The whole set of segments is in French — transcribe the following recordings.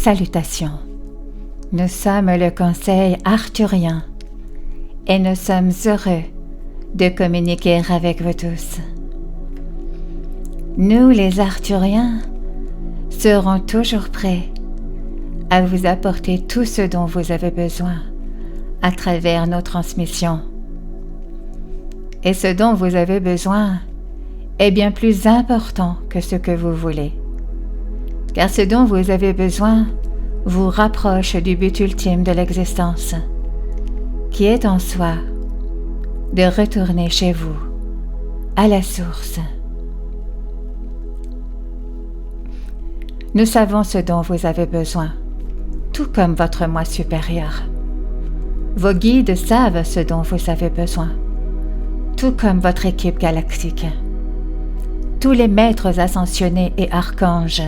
Salutations. Nous sommes le Conseil arthurien et nous sommes heureux de communiquer avec vous tous. Nous, les Arthuriens, serons toujours prêts à vous apporter tout ce dont vous avez besoin à travers nos transmissions. Et ce dont vous avez besoin est bien plus important que ce que vous voulez. Car ce dont vous avez besoin vous rapproche du but ultime de l'existence, qui est en soi de retourner chez vous, à la source. Nous savons ce dont vous avez besoin, tout comme votre moi supérieur. Vos guides savent ce dont vous avez besoin, tout comme votre équipe galactique. Tous les maîtres ascensionnés et archanges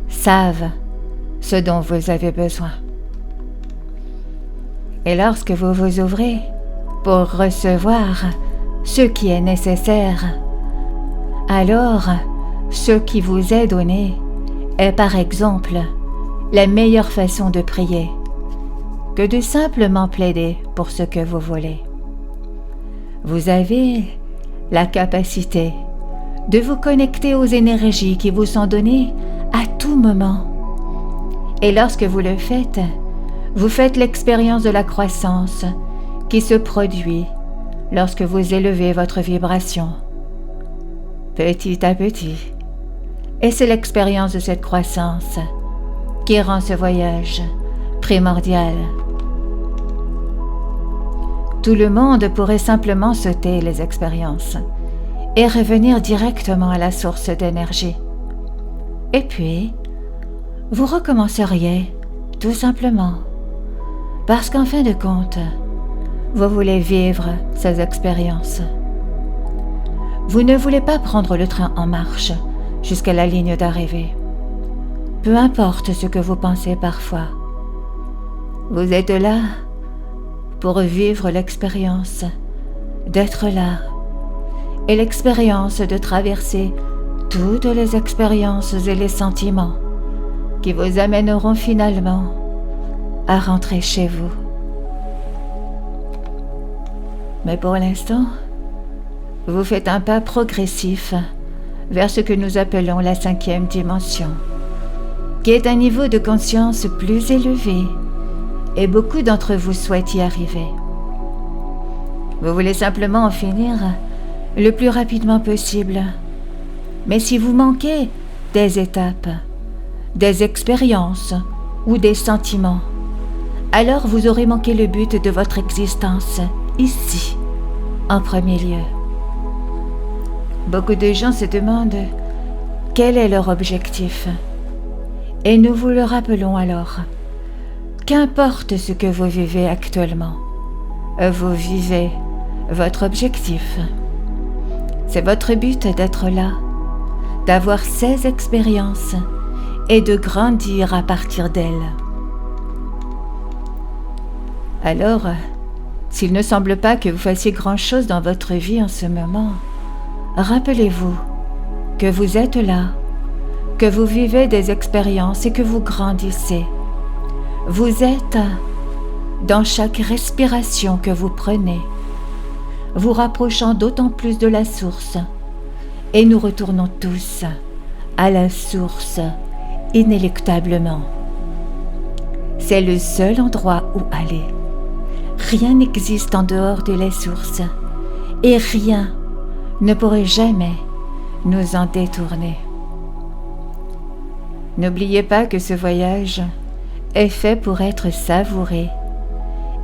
savent ce dont vous avez besoin. Et lorsque vous vous ouvrez pour recevoir ce qui est nécessaire, alors ce qui vous est donné est par exemple la meilleure façon de prier que de simplement plaider pour ce que vous voulez. Vous avez la capacité de vous connecter aux énergies qui vous sont données à tout moment. Et lorsque vous le faites, vous faites l'expérience de la croissance qui se produit lorsque vous élevez votre vibration, petit à petit. Et c'est l'expérience de cette croissance qui rend ce voyage primordial. Tout le monde pourrait simplement sauter les expériences et revenir directement à la source d'énergie. Et puis, vous recommenceriez tout simplement, parce qu'en fin de compte, vous voulez vivre ces expériences. Vous ne voulez pas prendre le train en marche jusqu'à la ligne d'arrivée. Peu importe ce que vous pensez parfois. Vous êtes là pour vivre l'expérience d'être là et l'expérience de traverser toutes les expériences et les sentiments qui vous amèneront finalement à rentrer chez vous. Mais pour l'instant, vous faites un pas progressif vers ce que nous appelons la 5e dimension, qui est un niveau de conscience plus élevé, et beaucoup d'entre vous souhaitent y arriver. Vous voulez simplement en finir le plus rapidement possible. Mais si vous manquez des étapes, des expériences ou des sentiments, alors vous aurez manqué le but de votre existence ici, en premier lieu. Beaucoup de gens se demandent quel est leur objectif. Et nous vous le rappelons alors. Qu'importe ce que vous vivez actuellement, vous vivez votre objectif. C'est votre but d'être là, d'avoir ces expériences et de grandir à partir d'elles. Alors, s'il ne semble pas que vous fassiez grand-chose dans votre vie en ce moment, rappelez-vous que vous êtes là, que vous vivez des expériences et que vous grandissez. Vous êtes dans chaque respiration que vous prenez, vous rapprochant d'autant plus de la source, et nous retournons tous à la source inéluctablement. C'est le seul endroit où aller. Rien n'existe en dehors de la source, et rien ne pourrait jamais nous en détourner. N'oubliez pas que ce voyage est fait pour être savouré,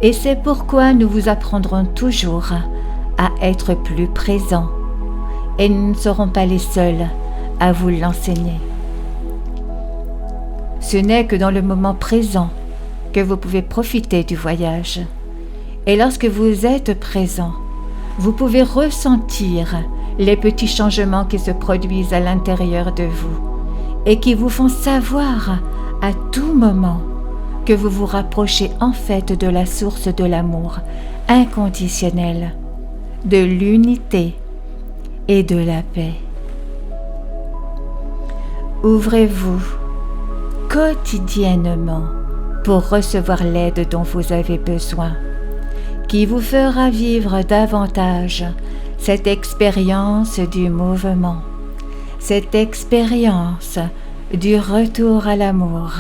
et c'est pourquoi nous vous apprendrons toujours à être plus présents, et nous ne serons pas les seuls à vous l'enseigner. Ce n'est que dans le moment présent que vous pouvez profiter du voyage, et lorsque vous êtes présent, vous pouvez ressentir les petits changements qui se produisent à l'intérieur de vous et qui vous font savoir à tout moment que vous vous rapprochez en fait de la source de l'amour inconditionnel, de l'unité et de la paix. Ouvrez-vous quotidiennement pour recevoir l'aide dont vous avez besoin, qui vous fera vivre davantage cette expérience du mouvement, cette expérience du retour à l'amour,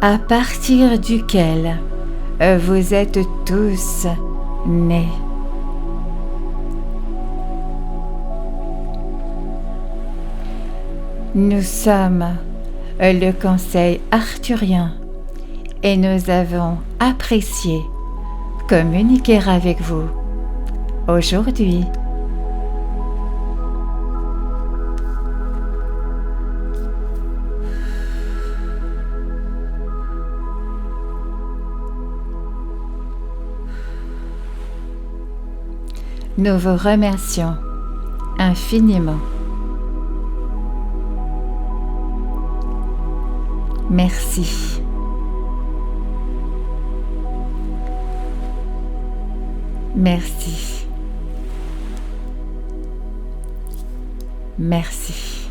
à partir duquel vous êtes tous nés. Nous sommes le Conseil arthurien et nous avons apprécié communiquer avec vous aujourd'hui. Nous vous remercions infiniment. Merci. Merci. Merci.